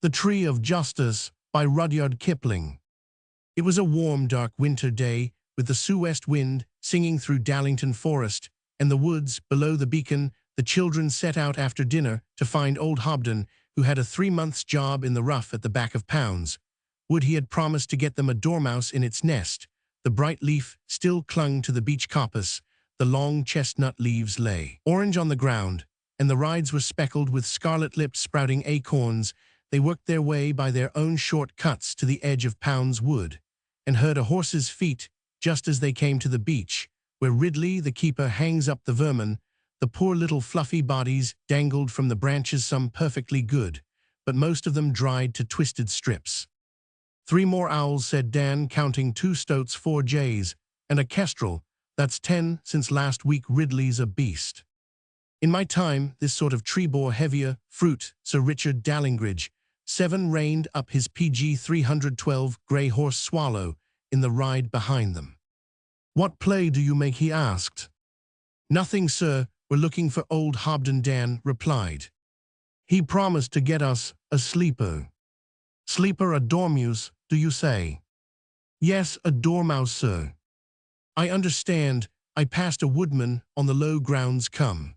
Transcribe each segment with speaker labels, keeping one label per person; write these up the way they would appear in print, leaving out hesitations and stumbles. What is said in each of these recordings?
Speaker 1: The Tree of Justice by Rudyard Kipling. It was a warm, dark winter day, with the sou'west wind singing through Dallington Forest, and the woods below the beacon. The children set out after dinner to find old Hobden, who had a 3 months' job in the rough at the back of Pounds. Would he had promised to get them a dormouse in its nest. The bright leaf still clung to the beech coppice. The long chestnut leaves lay orange on the ground, and the rides were speckled with scarlet-lipped sprouting acorns. They worked their way by their own short cuts to the edge of Pounds Wood, and heard a horse's feet just as they came to the beach, where Ridley the keeper hangs up the vermin. The poor little fluffy bodies dangled from the branches, some perfectly good, but most of them dried to twisted strips. 3 more owls, said Dan, counting 2 stoats, 4 jays, and a kestrel. That's 10 since last week. Ridley's a beast. In my time, this sort of tree bore heavier fruit. Sir Richard Dallingridge. 7 reined up his PG 312 grey horse Swallow in the ride behind them. What play do you make? He asked. Nothing, sir. We're looking for old Hobden, Dan replied. He promised to get us a sleeper. Sleeper, a dormouse, do you say? Yes, a dormouse, sir. I understand. I passed a woodman on the low grounds. Come.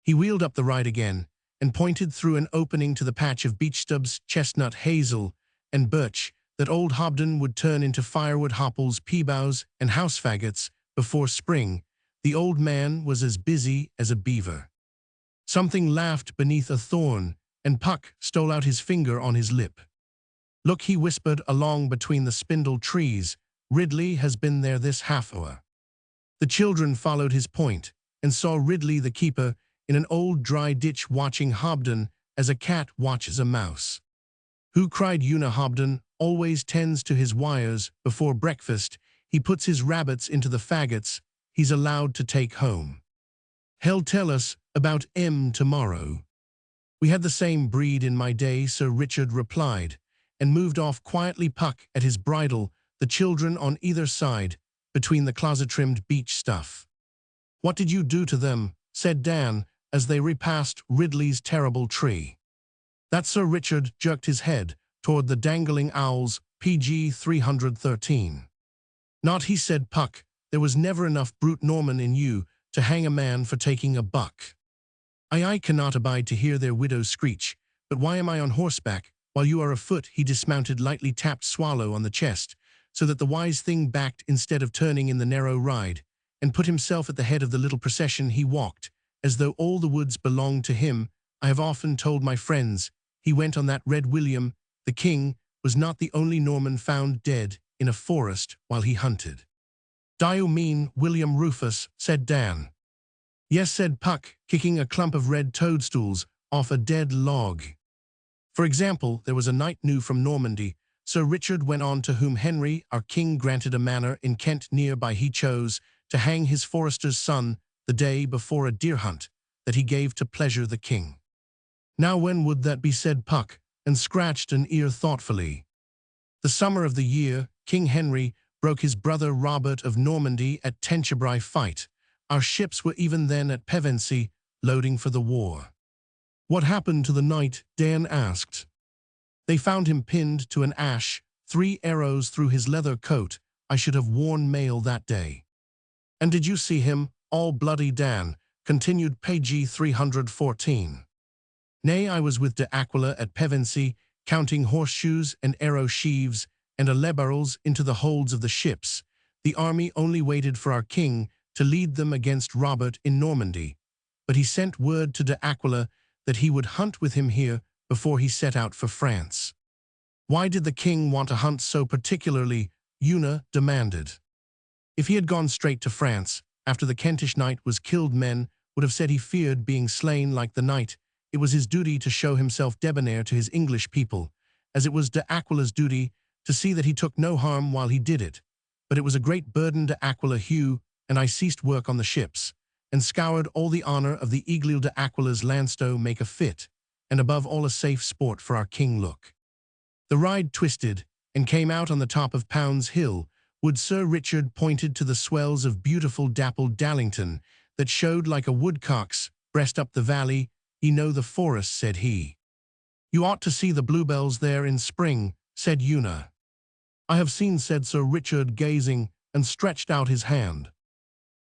Speaker 1: He wheeled up the ride again and pointed through an opening to the patch of beech stubs, chestnut, hazel, and birch that old Hobden would turn into firewood, hopples, pea boughs, and house faggots before spring. The old man was as busy as a beaver. Something laughed beneath a thorn, and Puck stole out his finger on his lip. Look, he whispered along between the spindle trees. Ridley has been there this half-hour. The children followed his point and saw Ridley the keeper in an old dry ditch watching Hobden as a cat watches a mouse. Who, cried Una. Hobden always tends to his wires before breakfast. He puts his rabbits into the faggots he's allowed to take home. He'll tell us about tomorrow. We had the same breed in my day, Sir Richard replied, and moved off quietly, Puck at his bridle, the children on either side, between the closet-trimmed beech stuff. What did you do to them? Said Dan, as they repassed Ridley's terrible tree. That Sir Richard jerked his head toward the dangling owls, PG 313. Not he, said Puck. There was never enough brute Norman in you to hang a man for taking a buck. I cannot abide to hear their widows screech, but why am I on horseback while you are afoot? He dismounted, lightly tapped Swallow on the chest, so that the wise thing backed instead of turning in the narrow ride, and put himself at the head of the little procession. He walked as though all the woods belonged to him. I have often told my friends he went on that Red William. The king was not the only Norman found dead in a forest while he hunted. Do you mean William Rufus? Said Dan. Yes, said Puck, kicking a clump of red toadstools off a dead log. For example, there was a knight new from Normandy, Sir Richard went on, to whom Henry, our king, granted a manor in Kent near by. He chose to hang his forester's son the day before a deer hunt that he gave to pleasure the king. Now when would that be? Said Puck, and scratched an ear thoughtfully. The summer of the year King Henry broke his brother Robert of Normandy at Tenchebrai fight. Our ships were even then at Pevensey, loading for the war. What happened to the knight? Dan asked. They found him pinned to an ash, 3 arrows through his leather coat. I should have worn mail that day. And did you see him, all bloody? Dan continued, PG 314. Nay, I was with de Aquila at Pevensey, counting horseshoes and arrow sheaves and alebarrels into the holds of the ships. The army only waited for our king to lead them against Robert in Normandy, but he sent word to de Aquila that he would hunt with him here before he set out for France. Why did the king want to hunt so particularly? Una demanded. If he had gone straight to France after the Kentish knight was killed, men would have said he feared being slain like the knight. It was his duty to show himself debonair to his English people, as it was de Aquila's duty to see that he took no harm while he did it. But it was a great burden to Aquila. Hugh and I ceased work on the ships, and scoured all the honor of the Eagle de Aquila's landstow make a fit, and above all a safe sport for our king. Look. The ride twisted and came out on the top of Pounds Hill. Would Sir Richard pointed to the swells of beautiful dappled Dallington that showed like a woodcock's breast up the valley. You know the forest, said he. You ought to see the bluebells there in spring, said Una. I have seen, said Sir Richard, gazing, and stretched out his hand.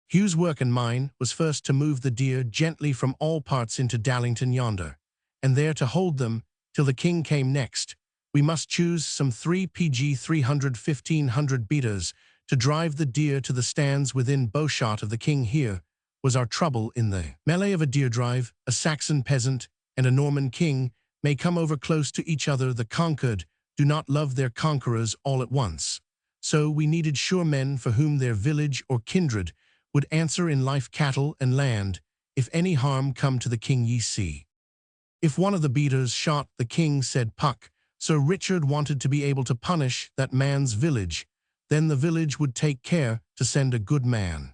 Speaker 1: Hugh's work and mine was first to move the deer gently from all parts into Dallington yonder, and there to hold them till the king came next. We must choose some 3 PG 300 1500 beaters to drive the deer to the stands within bowshot of the king. Here was our trouble in the melee of a deer drive. A Saxon peasant and a Norman king may come over close to each other. The conquered do not love their conquerors all at once. So we needed sure men for whom their village or kindred would answer in life, cattle and land, if any harm come to the king. Ye see, if one of the beaters shot the king, said Puck, Sir Richard wanted to be able to punish that man's village. Then the village would take care to send a good man.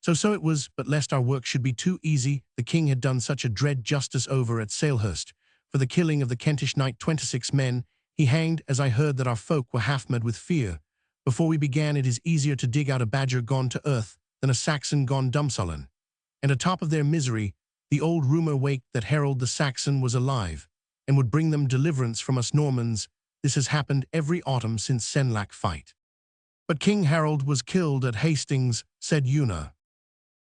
Speaker 1: So it was, but lest our work should be too easy, the king had done such a dread justice over at Salehurst, for the killing of the Kentish knight 26 men, he hanged, as I heard that our folk were half mad with fear. Before we began, it is easier to dig out a badger gone to earth than a Saxon gone dumbsullen. And atop of their misery, the old rumour waked that Harold the Saxon was alive, and would bring them deliverance from us Normans. This has happened every autumn since Senlac fight. But King Harold was killed at Hastings, said Una.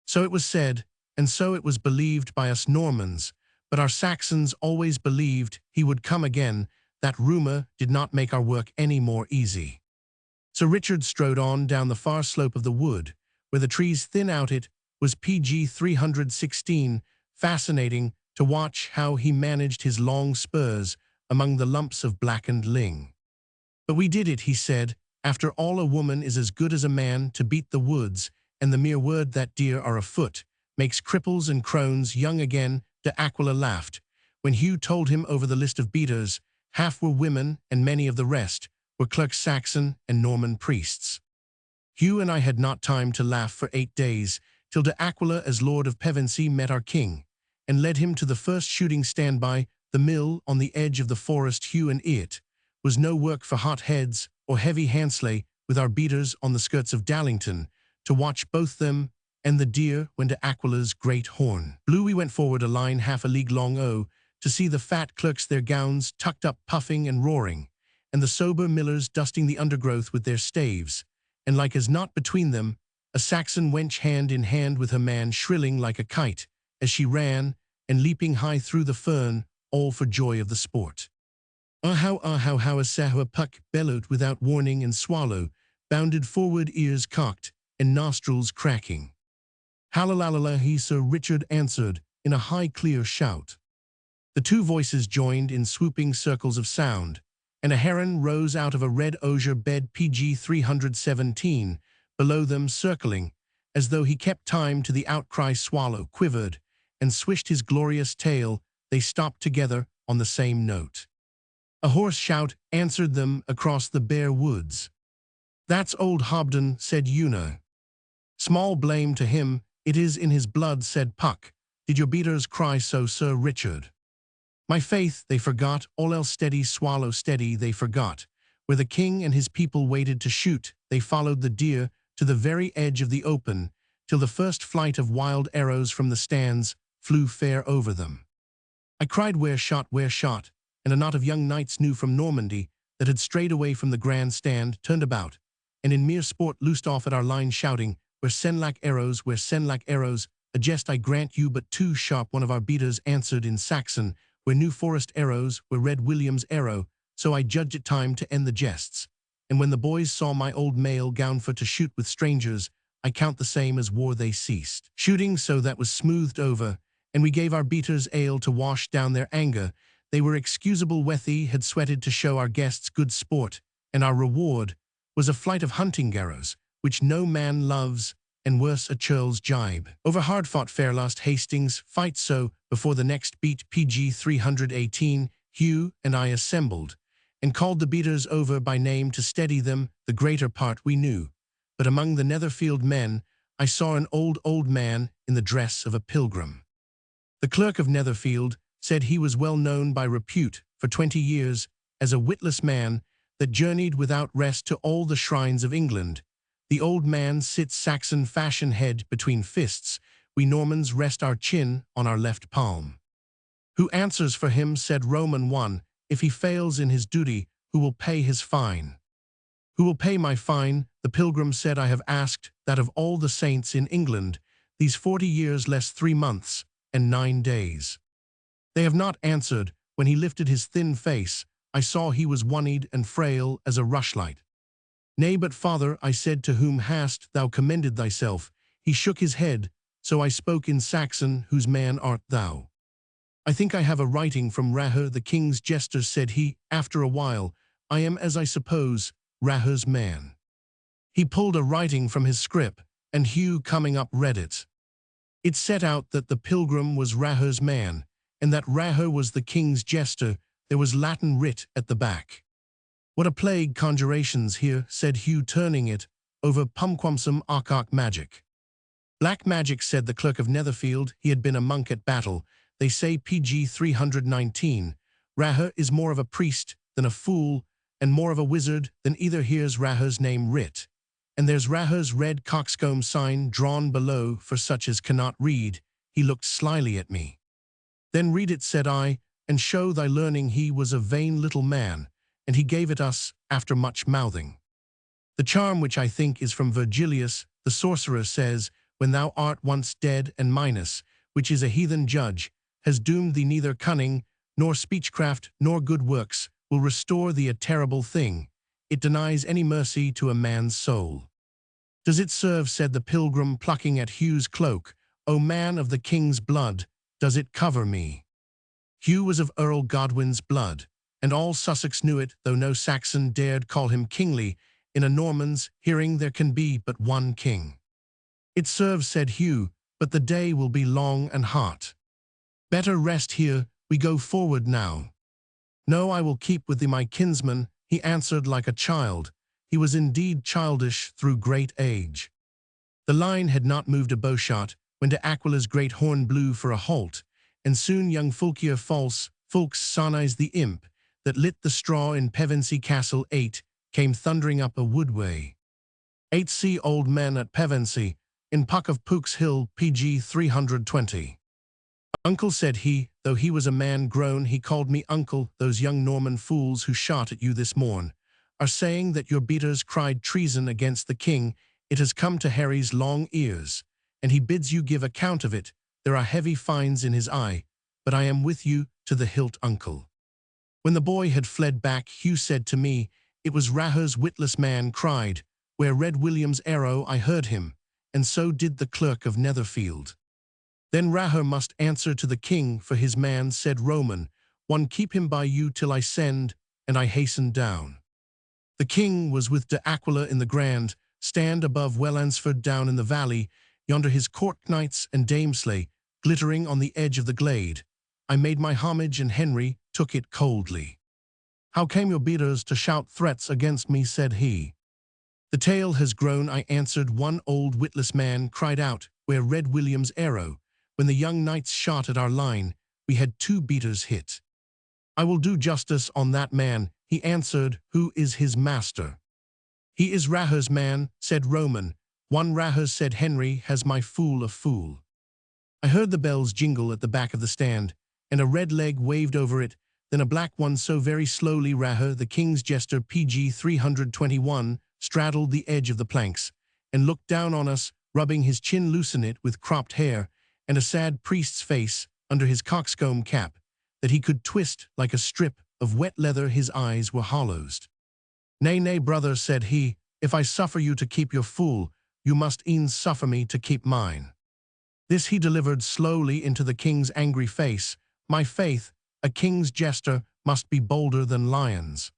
Speaker 1: So it was said, and so it was believed by us Normans, but our Saxons always believed he would come again. That rumour did not make our work any more easy. Sir Richard strode on down the far slope of the wood, where the trees thin out. It was PG 316, fascinating to watch how he managed his long spurs among the lumps of blackened ling. But we did it, he said. After all, a woman is as good as a man to beat the woods, and the mere word that deer are afoot makes cripples and crones young again. De Aquila laughed. When Hugh told him over the list of beaters, half were women and many of the rest were clerks, Saxon and Norman priests. Hugh and I had not time to laugh for 8 days, till De Aquila, as Lord of Pevensey, met our king, and led him to the first shooting stand by the mill on the edge of the forest. Hugh and it was no work for hot heads or heavy handsley, with our beaters on the skirts of Dallington, to watch both them and the deer. When De Aquila's great horn blew, we went forward a line half a league long, to see the fat clerks, their gowns tucked up, puffing and roaring, and the sober millers dusting the undergrowth with their staves, and like as not between them, a Saxon wench hand in hand with her man, shrilling like a kite as she ran, and leaping high through the fern, all for joy of the sport. How a Sahua Puck bellowed without warning, and Swallow bounded forward, ears cocked and nostrils cracking. Hallelujah, he, Sir Richard answered in a high clear shout. The two voices joined in swooping circles of sound, and a heron rose out of a red osier bed PG 317 below them, circling, as though he kept time to the outcry. Swallow quivered and swished his glorious tail. They stopped together on the same note. A hoarse shout answered them across the bare woods. That's old Hobden, said Una. Small blame to him, it is in his blood, said Puck. Did your beaters cry so, Sir Richard? My faith, they forgot all else. Steady, Swallow, steady, they forgot. Where the king and his people waited to shoot, they followed the deer to the very edge of the open, till the first flight of wild arrows from the stands flew fair over them. I cried, where shot, and a knot of young knights new from Normandy that had strayed away from the grand stand turned about, and in mere sport loosed off at our line, shouting, where Senlac arrows, where Senlac arrows, a jest I grant you, but too sharp. One of our beaters answered in Saxon, where New Forest arrows, where Red William's arrow, so I judged it time to end the jests. And when the boys saw my old mail gown for to shoot with strangers, I count the same as war. They ceased shooting, so that was smoothed over, and we gave our beaters ale to wash down their anger. They were excusable. Wethy had sweated to show our guests good sport, and our reward was a flight of hunting arrows, which no man loves, and worse, a churl's jibe. Over hard-fought Fairlast Hastings fight. So, before the next beat, PG 318, Hugh and I assembled, and called the beaters over by name to steady them. The greater part we knew, but among the Netherfield men I saw an old man in the dress of a pilgrim. The clerk of Netherfield said he was well known by repute for 20 years as a witless man that journeyed without rest to all the shrines of England. The old man sits Saxon fashion, head between fists. We Normans rest our chin on our left palm. Who answers for him, said Roman one, if he fails in his duty, who will pay his fine? Who will pay my fine? The pilgrim said, I have asked that of all the saints in England, these 40 years less 3 months and 9 days. They have not answered. When he lifted his thin face, I saw he was one-eyed and frail as a rushlight. Nay, but father, I said, to whom hast thou commended thyself? He shook his head, so I spoke in Saxon, whose man art thou? I think I have a writing from Raher, the king's jester, said he, after a while. I am, as I suppose, Raher's man. He pulled a writing from his scrip, and Hugh, coming up, read it. It set out that the pilgrim was Raher's man, and that Raher was the king's jester. There was Latin writ at the back. What a plague conjurations here, said Hugh, turning it over. Pumquamsum arc magic. Black magic, said the clerk of Netherfield. He had been a monk at battle. They say PG 319. Raher is more of a priest than a fool, and more of a wizard than either. Here's Raher's name writ, and there's Raher's red coxcomb sign drawn below for such as cannot read. He looked slyly at me. Then read it, said I, and show thy learning. He was a vain little man, and he gave it us after much mouthing. The charm, which I think is from Virgilius, the sorcerer, says, when thou art once dead, and Minos, which is a heathen judge, has doomed thee, neither cunning, nor speechcraft, nor good works, will restore thee a terrible thing. It denies any mercy to a man's soul. Does it serve, said the pilgrim, plucking at Hugh's cloak, O man of the king's blood, does it cover me? Hugh was of Earl Godwin's blood, and all Sussex knew it, though no Saxon dared call him kingly. In a Norman's hearing there can be but one king. It serves, said Hugh, but the day will be long and hot. Better rest here, we go forward now. No, I will keep with thee, my kinsman, he answered like a child. He was indeed childish through great age. The line had not moved a bowshot when de Aquila's great horn blew for a halt, and soon young Fulkier false, Fulks Sarnize the imp, that lit the straw in Pevensey Castle 8, came thundering up a woodway. 8 old men at Pevensey, in Puck of Pook's Hill, PG 320. Uncle, said he, though he was a man grown, he called me uncle. Those young Norman fools who shot at you this morn are saying that your beaters cried treason against the king. It has come to Harry's long ears, and he bids you give account of it. There are heavy fines in his eye, but I am with you to the hilt, uncle. When the boy had fled back, Hugh said to me, it was Raher's witless man cried, where Red William's arrow I heard him, and so did the clerk of Netherfield. Then Raher must answer to the king for his man, said Roman. One keep him by you till I send, and I hastened down. The king was with de Aquila in the grand stand above Wellandsford down in the valley, yonder his court knights and dameslay glittering on the edge of the glade. I made my homage, and Henry took it coldly. How came your beaters to shout threats against me, said he. The tale has grown, I answered. One old witless man cried out, where Red William's arrow, when the young knights shot at our line, we had 2 beaters hit. I will do justice on that man, he answered. Who is his master? He is Raher's man, said Roman. One Raher, said Henry, has my fool a fool. I heard the bells jingle at the back of the stand, and a red leg waved over it, then a black one so very slowly. Raher, the king's jester, PG 321, straddled the edge of the planks, and looked down on us, rubbing his chin loose in it with cropped hair, and a sad priest's face under his coxcomb cap, that he could twist like a strip of wet leather. His eyes were hollows. Nay, nay, brother, said he, if I suffer you to keep your fool, you must e'en suffer me to keep mine. This he delivered slowly into the king's angry face. My faith, a king's jester must be bolder than lions.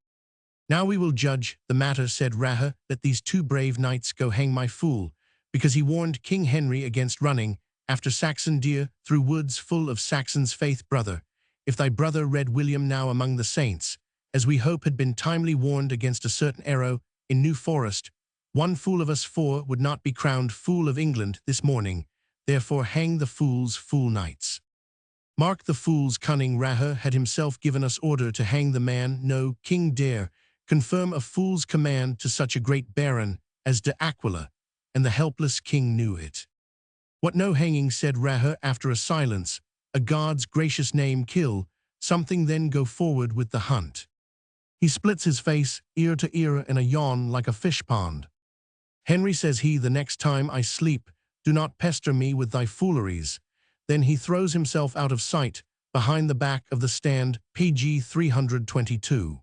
Speaker 1: Now we will judge the matter, said Raher. Let these 2 brave knights go hang my fool, because he warned King Henry against running after Saxon deer through woods full of Saxon's faith. Brother, if thy brother Red William, now among the saints, as we hope, had been timely warned against a certain arrow in New Forest, one fool of us 4 would not be crowned fool of England this morning. Therefore hang the fool's fool knights. Mark the fool's cunning. Raher had himself given us order to hang the man. No king dare confirm a fool's command to such a great baron as de Aquila, and the helpless king knew it. What, no hanging, said Raher after a silence. A God's gracious name kill, something then go forward with the hunt. He splits his face, ear to ear, in a yawn like a fish pond. Henry, says he, the next time I sleep, do not pester me with thy fooleries. Then he throws himself out of sight, behind the back of the stand, pg 322.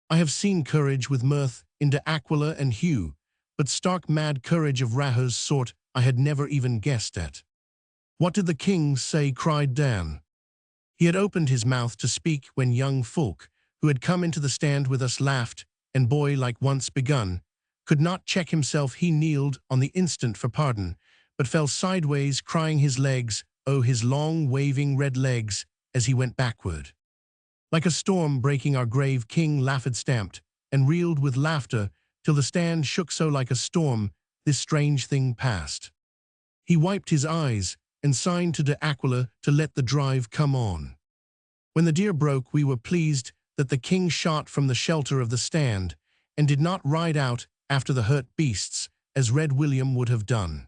Speaker 1: I have seen courage with mirth in De Aquila and Hugh, but stark mad courage of Raher's sort I had never even guessed at. What did the king say? Cried Dan. He had opened his mouth to speak when young Fulk, who had come into the stand with us, laughed, and boy like once begun, could not check himself. He kneeled on the instant for pardon, but fell sideways, crying his legs, oh his long waving red legs, as he went backward. Like a storm breaking our grave king laughed, stamped, and reeled with laughter, till the stand shook so like a storm, this strange thing passed. He wiped his eyes, and signed to De Aquila to let the drive come on. When the deer broke, we were pleased that the king shot from the shelter of the stand, and did not ride out after the hurt beasts, as Red William would have done.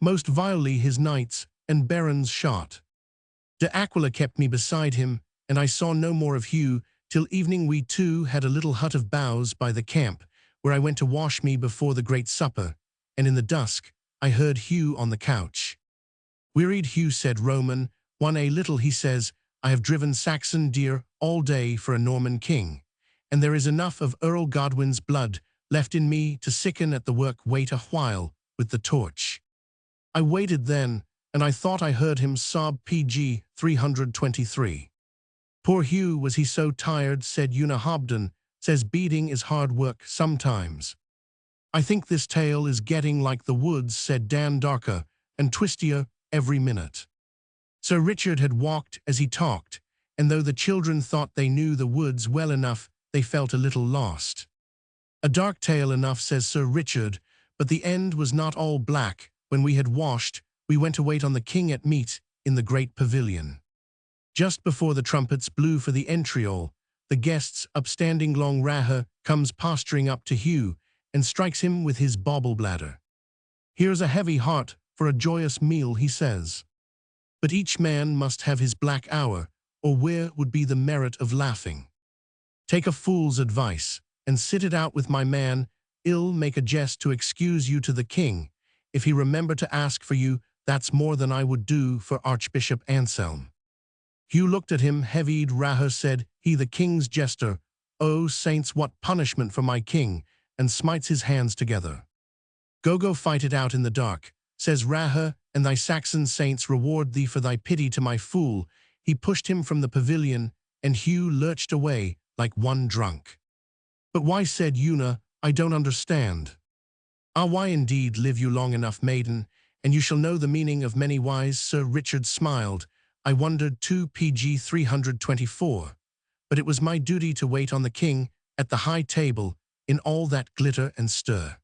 Speaker 1: Most vilely his knights and barons shot. De Aquila kept me beside him, and I saw no more of Hugh till evening. We two had a little hut of boughs by the camp, where I went to wash me before the great supper, and in the dusk I heard Hugh on the couch. Wearied Hugh, said Roman, one a little, he says, I have driven Saxon deer all day for a Norman king, and there is enough of Earl Godwin's blood left in me to sicken at the work. Wait a while with the torch. I waited then, and I thought I heard him sob. pg 323. Poor Hugh, was he so tired? Said Una Hobden, says beating is hard work sometimes. I think this tale is getting like the woods, said Dan, darker and twistier every minute. Sir Richard had walked as he talked, and though the children thought they knew the woods well enough, they felt a little lost. A dark tale enough, says Sir Richard, but the end was not all black. When we had washed, we went to wait on the king at meat in the great pavilion. Just before the trumpets blew for the entriol, the guests upstanding, long Raher comes posturing up to Hugh, and strikes him with his bauble bladder. Here's a heavy heart for a joyous meal, he says. But each man must have his black hour, or where would be the merit of laughing? Take a fool's advice, and sit it out with my man. Ill make a jest to excuse you to the king. If he remember to ask for you, that's more than I would do for Archbishop Anselm. Hugh looked at him, heavied. Raher, said he, the king's jester, oh saints, what punishment for my king, and smites his hands together. Go fight it out in the dark, says Raher, and thy Saxon saints reward thee for thy pity to my fool. He pushed him from the pavilion, and Hugh lurched away like one drunk. But why, said Una, I don't understand. Ah, why indeed? Live you long enough, maiden, and you shall know the meaning of many whys. Sir Richard smiled. I wondered too. pg 324. But it was my duty to wait on the king at the high table in all that glitter and stir.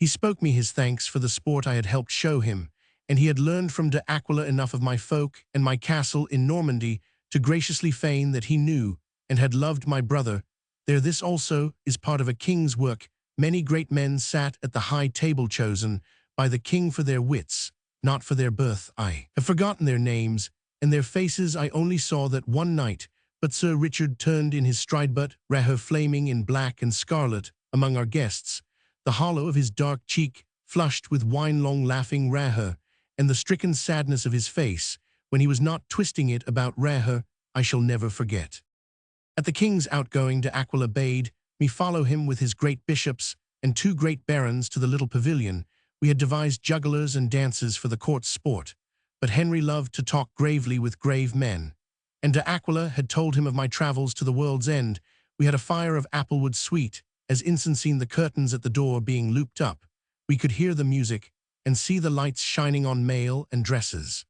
Speaker 1: He spoke me his thanks for the sport I had helped show him, and he had learned from De Aquila enough of my folk and my castle in Normandy to graciously feign that he knew and had loved my brother. There, this also is part of a king's work. Many great men sat at the high table, chosen by the king for their wits, not for their birth. I have forgotten their names, and their faces I only saw that one night. But Sir Richard turned in his stride, but Raher flaming in black and scarlet among our guests, the hollow of his dark cheek flushed with wine, long laughing Raher, and the stricken sadness of his face, when he was not twisting it about Raher, I shall never forget. At the king's outgoing, De Aquila bade me follow him with his great bishops and 2 great barons to the little pavilion. We had devised jugglers and dances for the court's sport, but Henry loved to talk gravely with grave men, and De Aquila had told him of my travels to the world's end. We had a fire of applewood sweet, as insensine the curtains at the door being looped up, we could hear the music and see the lights shining on mail and dresses.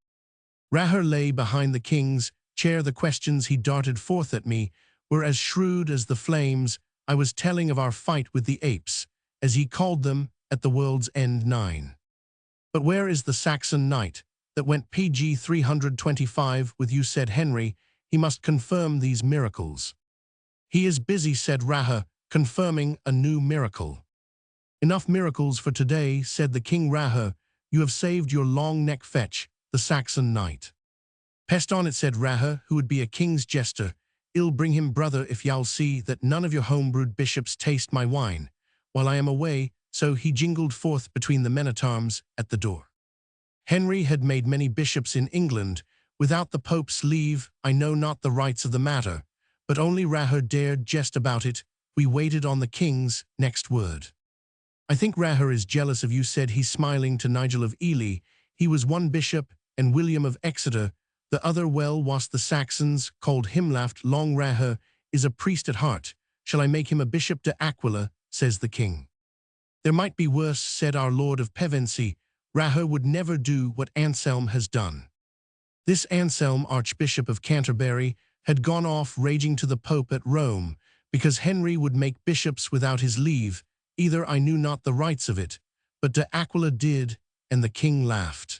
Speaker 1: Raher lay behind the king's chair. The questions he darted forth at me were as shrewd as the flames I was telling of our fight with the apes, as he called them, at the world's end 9. But where is the Saxon knight that went pg 325 with you, said Henry. He must confirm these miracles. He is busy, said Raher, confirming a new miracle. Enough miracles for today, said the king. Raher, you have saved your long neck. Fetch the Saxon knight. Pest on it, said Raher, who would be a king's jester. I'll bring him, brother, if y'all see that none of your homebrewed bishops taste my wine, while I am away. So he jingled forth between the men-at-arms at the door. Henry had made many bishops in England, without the Pope's leave. I know not the rights of the matter, but only Raher dared jest about it. We waited on the king's next word. I think Raher is jealous of you, said he, smiling to Nigel of Ely. He was one bishop, and William of Exeter the other. Well, whilst the Saxons called him laughed, long Raher is a priest at heart. Shall I make him a bishop de Aquila, says the king. There might be worse, said our Lord of Pevensey. Raher would never do what Anselm has done. This Anselm, Archbishop of Canterbury, had gone off raging to the Pope at Rome, because Henry would make bishops without his leave. Either I knew not the rights of it, but de Aquila did, and the king laughed.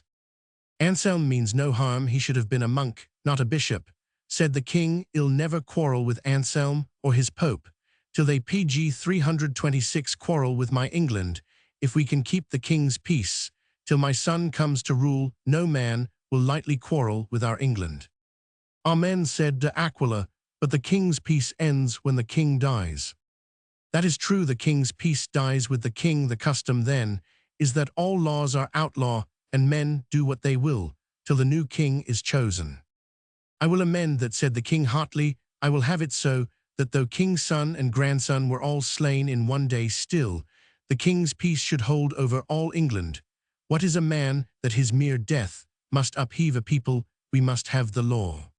Speaker 1: Anselm means no harm, he should have been a monk, not a bishop, said the king. I'll never quarrel with Anselm or his Pope, till they PG 326 quarrel with my England. If we can keep the king's peace, till my son comes to rule, no man will lightly quarrel with our England. Amen, said de Aquila, but the king's peace ends when the king dies. That is true, the king's peace dies with the king. The custom then is that all laws are outlaw, and men do what they will, till the new king is chosen. I will amend that, said the king hotly. I will have it so, that though king's son and grandson were all slain in one day, still the king's peace should hold over all England. What is a man that his mere death must upheave a people? We must have the law.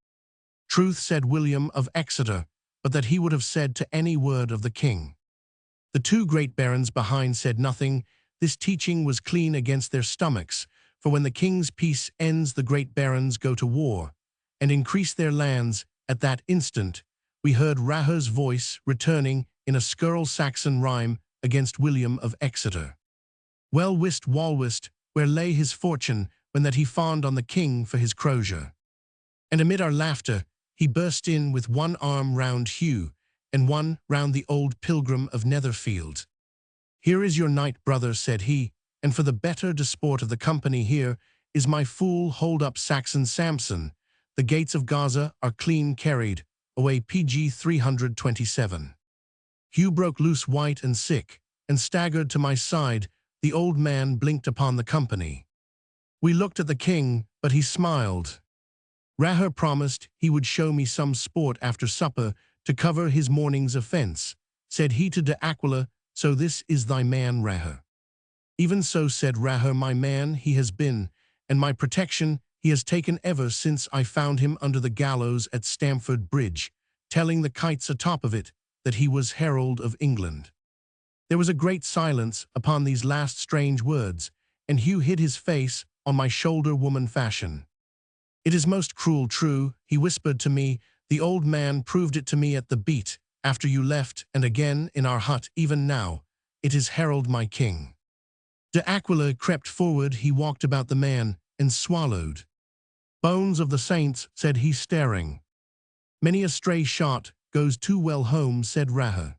Speaker 1: Truth, said William of Exeter, but that he would have said to any word of the king. The two great barons behind said nothing. This teaching was clean against their stomachs, for when the king's peace ends, the great barons go to war, and increase their lands. At that instant, we heard Raher's voice returning in a scurril Saxon rhyme against William of Exeter. Well wist Walwist, where lay his fortune, when that he fawned on the king for his crozier. And amid our laughter, he burst in with one arm round Hugh, and one round the old pilgrim of Netherfield. Here is your knight, brother, said he, and for the better disport of the company, here is my fool hold-up Saxon Samson. The gates of Gaza are clean carried, away PG 327. Hugh broke loose white and sick, and staggered to my side. The old man blinked upon the company. We looked at the king, but he smiled. Raher promised he would show me some sport after supper to cover his morning's offence. Said he to de Aquila, so this is thy man, Raher. Even so, said Raher, my man he has been, and my protection he has taken ever since I found him under the gallows at Stamford Bridge, telling the kites atop of it that he was herald of England. There was a great silence upon these last strange words, and Hugh hid his face on my shoulder woman fashion. It is most cruel true, he whispered to me. The old man proved it to me at the beat, after you left, and again in our hut even now. It is herald, my king. De Aquila crept forward, he walked about the man, and swallowed. Bones of the saints, said he, staring. Many a stray shot goes too well home, said Raher.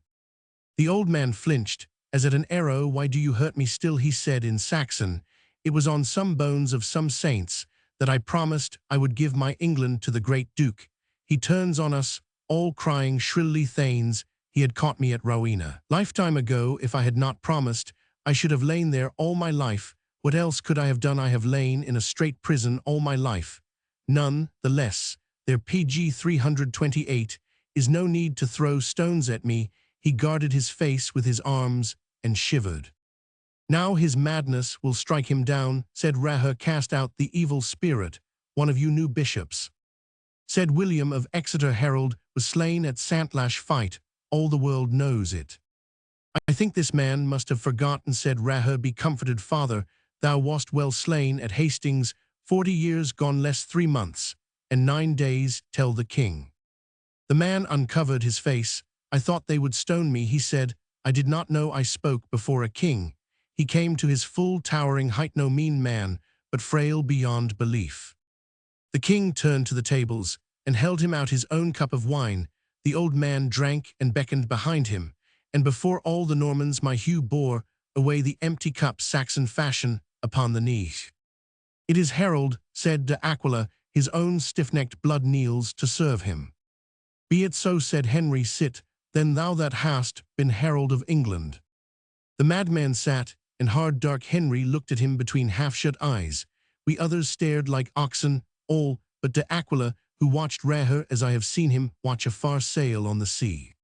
Speaker 1: The old man flinched, as at an arrow. Why do you hurt me still, he said in Saxon. It was on some bones of some saints that I promised I would give my England to the great Duke. He turns on us, all crying shrilly thanes, he had caught me at Rowena. Lifetime ago, if I had not promised, I should have lain there all my life. What else could I have done? I have lain in a straight prison all my life. None the less, their PG 328 is no need to throw stones at me. He guarded his face with his arms and shivered. Now his madness will strike him down, said Raher. Cast out the evil spirit, one of you new bishops. Said William of Exeter, herald was slain at Santlache fight, all the world knows it. I think this man must have forgotten, said Raher. Be comforted, father, thou wast well slain at Hastings, 40 years gone less 3 months, and 9 days, tell the king. The man uncovered his face. I thought they would stone me, he said. I did not know I spoke before a king. He came to his full towering height, no mean man, but frail beyond belief. The king turned to the tables, and held him out his own cup of wine. The old man drank and beckoned behind him, and before all the Normans my Hugh bore away the empty cup Saxon fashion upon the knee. It is herald, said de Aquila, his own stiff-necked blood kneels to serve him. Be it so, said Henry, sit, then thou that hast been herald of England. The madman sat, and hard dark Henry looked at him between half-shut eyes. We others stared like oxen, all but de Aquila, who watched Raher as I have seen him watch a far sail on the sea.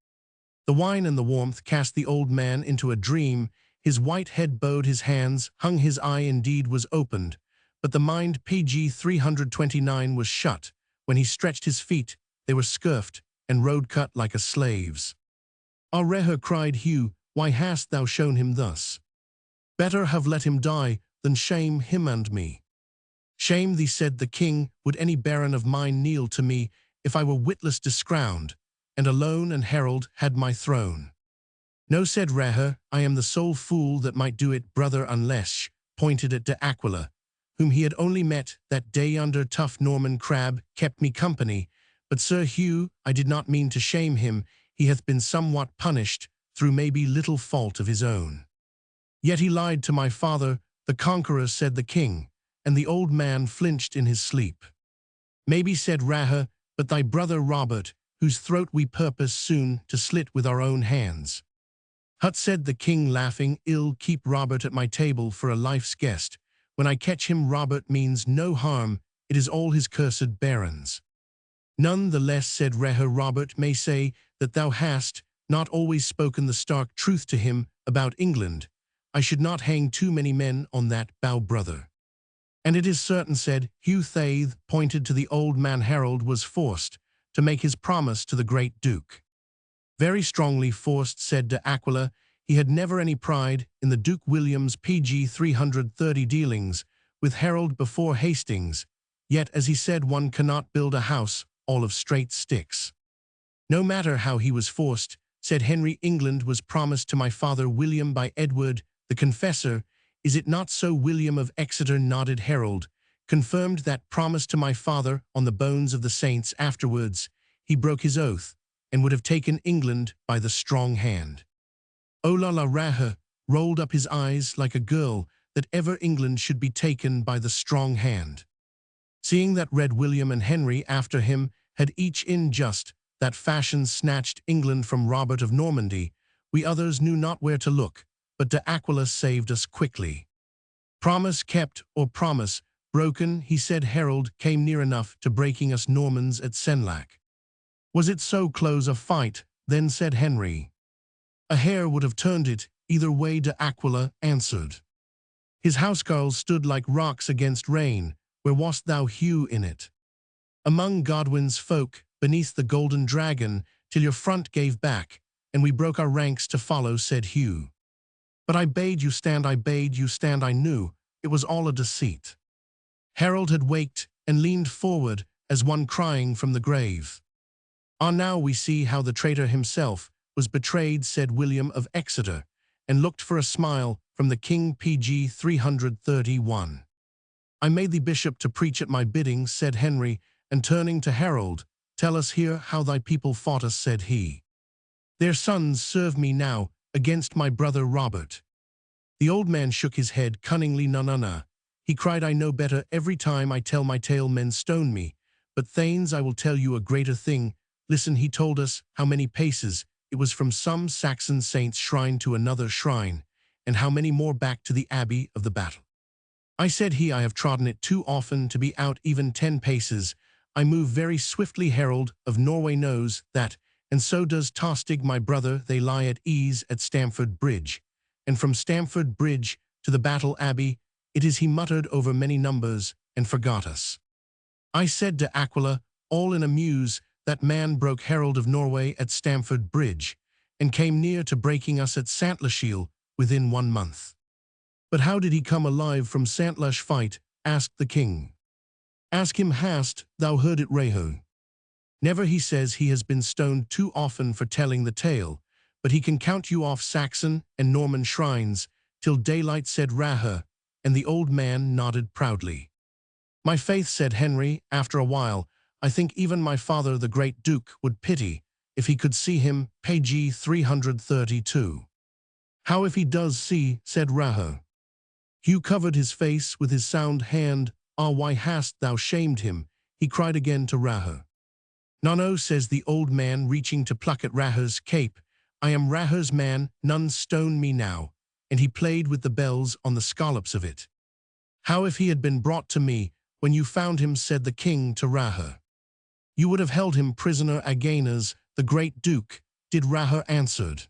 Speaker 1: The wine and the warmth cast the old man into a dream. His white head bowed his hands, hung his eye indeed was opened, but the mind pg 329 was shut. When he stretched his feet, they were scurfed, and road-cut like a slave's. Ah, Raher, cried Hugh, why hast thou shown him thus? Better have let him die, than shame him and me. Shame thee, said the king, would any baron of mine kneel to me, if I were witless discrowned, and alone and herald had my throne? No, said Raher, I am the sole fool that might do it, brother, unless, pointed at de Aquila, whom he had only met that day under tough Norman crab, kept me company. But Sir Hugh, I did not mean to shame him, he hath been somewhat punished, through maybe little fault of his own. Yet he lied to my father, the conqueror, said the king, and the old man flinched in his sleep. Maybe, said Raher, but thy brother Robert, whose throat we purpose soon to slit with our own hands. Hut, said the king, laughing, ill keep Robert at my table for a life's guest. When I catch him, Robert means no harm, it is all his cursed barons. None the less, said Raher, Robert may say that thou hast not always spoken the stark truth to him about England. I should not hang too many men on that bough, brother. And it is certain, said Hugh Thaith, pointed to the old man, Harold was forced to make his promise to the great duke. Very strongly forced, said de Aquila. He had never any pride in the Duke William's pg 330 dealings with Harold before Hastings, yet, as he said, one cannot build a house all of straight sticks. No matter how he was forced, said Henry, England was promised to my father William by Edward the Confessor. Is it not so? William of Exeter, nodded Harold, confirmed that promise to my father on the bones of the saints. Afterwards, he broke his oath, and would have taken England by the strong hand. Oh la la, Raher rolled up his eyes like a girl, that ever England should be taken by the strong hand. Seeing that Red William and Henry after him had each in just that fashion snatched England from Robert of Normandy, we others knew not where to look, but de Aquila saved us quickly. Promise kept or promise broken, he said. Harold came near enough to breaking us Normans at Senlac. Was it so close a fight, then, said Henry. A hair would have turned it, either way, de Aquila answered. His housecarls stood like rocks against rain, where wast thou, Hugh, in it? Among Godwin's folk, beneath the golden dragon, till your front gave back, and we broke our ranks to follow, said Hugh. But I bade you stand, I bade you stand, I knew it was all a deceit. Harold had waked and leaned forward as one crying from the grave. Ah, now we see how the traitor himself was betrayed, said William of Exeter, and looked for a smile from the king. pg 331. I made thee bishop to preach at my bidding, said Henry, and turning to Harold, tell us here how thy people fought us, said he. Their sons serve me now against my brother Robert. The old man shook his head cunningly. Na. He cried, I know better. Every time I tell my tale men stone me, but Thanes, I will tell you a greater thing. Listen, he told us how many paces it was from some Saxon saint's shrine to another shrine, and how many more back to the abbey of the battle. I said he, I have trodden it too often to be out even 10 paces. I move very swiftly. Harold of Norway knows that, and so does Tostig my brother. They lie at ease at Stamford Bridge, and from Stamford Bridge to the Battle Abbey, it is he muttered over many numbers and forgot us. I said to Aquila, all in a muse, that man broke Harold of Norway at Stamford Bridge, and came near to breaking us at Santlashiel within 1 month. But how did he come alive from Santlash fight? Asked the king. Ask him, hast thou heard it, Raher? Never, he says he has been stoned too often for telling the tale, but he can count you off Saxon and Norman shrines till daylight, said Raher, and the old man nodded proudly. My faith, said Henry, after a while, I think even my father the great duke would pity if he could see him. pg 332. How if he does see, said Raher. Hugh covered his face with his sound hand. Ah, why hast thou shamed him? he cried again to Raher. "No, no," says the old man, reaching to pluck at Raher's cape. "I am Raher's man, none stone me now." And he played with the bells on the scallops of it. "How if he had been brought to me, when you found him," said the king to Raher. "You would have held him prisoner again as the great duke," did Raher answered.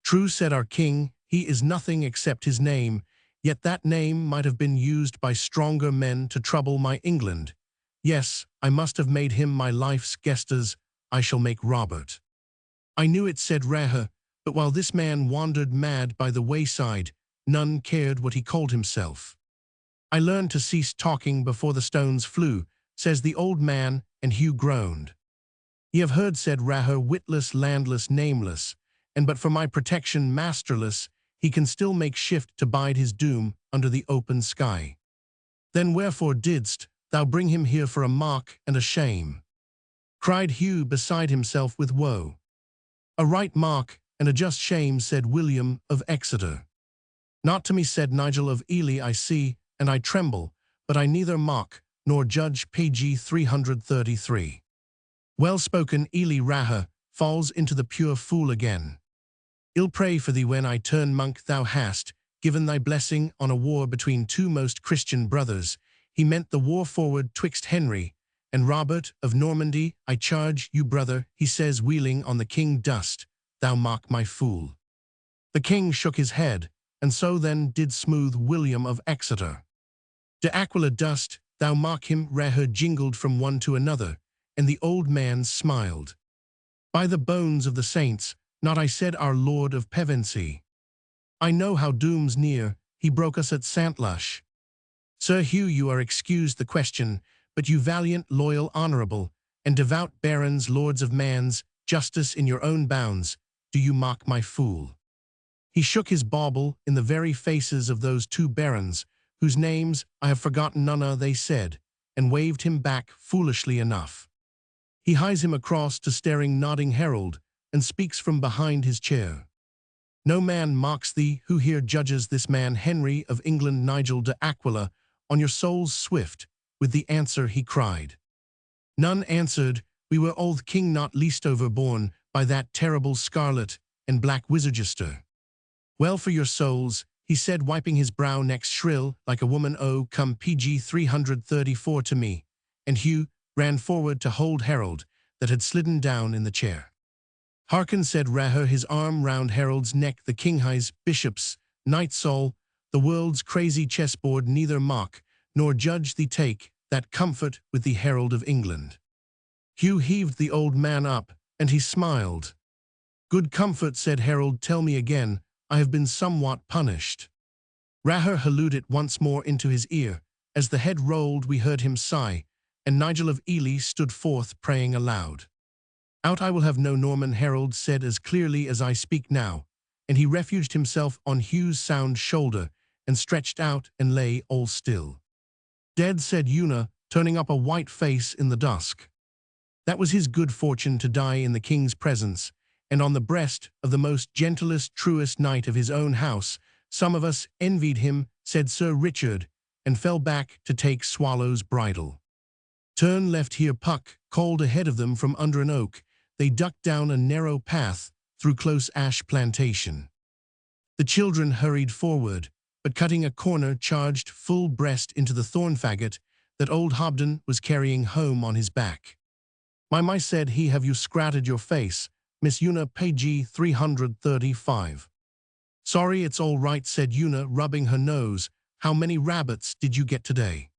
Speaker 1: "True," said our king, "he is nothing except his name, yet that name might have been used by stronger men to trouble my England. Yes, I must have made him my life's guest as I shall make Robert." "I knew it," said Raher, "but while this man wandered mad by the wayside, none cared what he called himself. I learned to cease talking before the stones flew," says the old man, and Hugh groaned. "Ye have heard," said Raher, "witless, landless, nameless, and but for my protection masterless, he can still make shift to bide his doom under the open sky. Then wherefore didst thou bring him here for a mock and a shame?" cried Hugh beside himself with woe. "A right mock and a just shame," said William of Exeter. "Not to me," said Nigel of Ely, "I see, and I tremble, but I neither mock nor judge." Pg 333. Well spoken. Ely. Raher falls into the pure fool again. "Ill pray for thee when I turn monk. Thou hast given thy blessing on a war between two most Christian brothers." He meant the war forward twixt Henry and Robert of Normandy. "I charge you, brother," he says, wheeling on the king, "dust thou mock my fool?" The king shook his head, and so then did smooth William of Exeter. "De Aquila, dust thou mock him?" Raher jingled from one to another, and the old man smiled. "By the bones of the saints, not I," said our Lord of Pevensey. "I know how doom's near, he broke us at Santlache." "Sir Hugh, you are excused the question, but you valiant, loyal, honourable, and devout barons, lords of man's justice in your own bounds, do you mock my fool?" He shook his bauble in the very faces of those two barons, whose names I have forgotten. "None," they said, and waved him back foolishly enough. He hies him across to staring, nodding herald, and speaks from behind his chair. "No man mocks thee who here judges this man Henry of England, Nigel de Aquila, on your souls swift with the answer," he cried. None answered. "We were old king, not least overborne by that terrible scarlet and black wizardister." "Well for your souls," he said, wiping his brow, next shrill like a woman. "Oh, come." Pg 334 to me, and Hugh ran forward to hold Harold that had slidden down in the chair. "Hearken," said Raher, his arm round Harold's neck. "The king highs bishops, knights all, the world's crazy chessboard, neither mock nor judge thee. Take that comfort with the herald of England." Hugh heaved the old man up, and he smiled. "Good comfort," said Harold. "Tell me again, I have been somewhat punished." Raher hallooed it once more into his ear. As the head rolled, we heard him sigh, and Nigel of Ely stood forth, praying aloud. "Out I will have no Norman," Harold said as clearly as I speak now, and he refuged himself on Hugh's sound shoulder and stretched out and lay all still. "Dead," said Una, turning up a white face in the dusk. That was his good fortune to die in the king's presence, and on the breast of the most gentlest, truest knight of his own house. "Some of us envied him," said Sir Richard, and fell back to take Swallow's bridle. "Turn left here," Puck called ahead of them from under an oak. They ducked down a narrow path through close ash plantation. The children hurried forward, but cutting a corner, charged full breast into the thorn faggot that old Hobden was carrying home on his back. My," said he, "have you scratted your face, Miss Una?" Pg 335. "Sorry, it's all right," said Una, rubbing her nose. "How many rabbits did you get today?"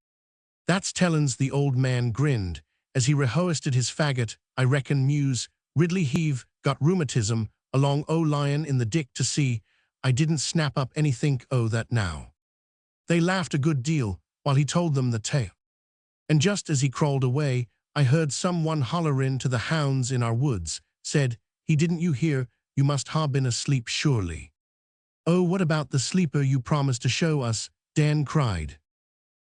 Speaker 1: "That's tellins," the old man grinned, as he rehoisted his faggot. "I reckon Muse Ridley Heave got rheumatism along o' lyin' in the dick to see I didn't snap up anythink o' that now." They laughed a good deal while he told them the tale. And just as he crawled away, I heard someone hollerin' to the hounds in our woods. Said he, "Didn't you hear? You must ha' been asleep surely." "Oh, what about the sleeper you promised to show us?" Dan cried.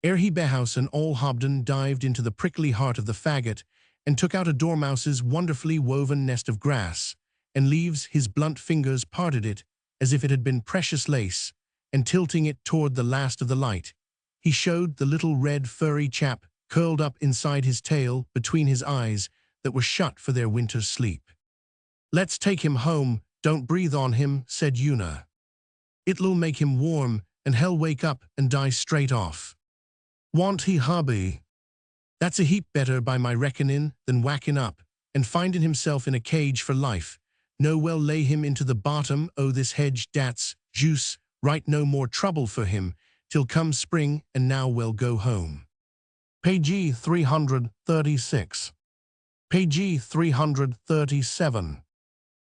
Speaker 1: Ere he behouse and all Hobden dived into the prickly heart of the faggot and took out a dormouse's wonderfully woven nest of grass and leaves. His blunt fingers parted it as if it had been precious lace, and tilting it toward the last of the light, he showed the little red furry chap curled up inside his tail between his eyes that were shut for their winter sleep. "Let's take him home, don't breathe on him," said Una. "It'll make him warm, and he'll wake up and die straight off. Want he, hubby? That's a heap better by my reckoning than whacking up and finding himself in a cage for life. No, well lay him into the bottom o' this hedge, that's juice, right, no more trouble for him, till come spring, and now we'll go home." Page 336. Page 337.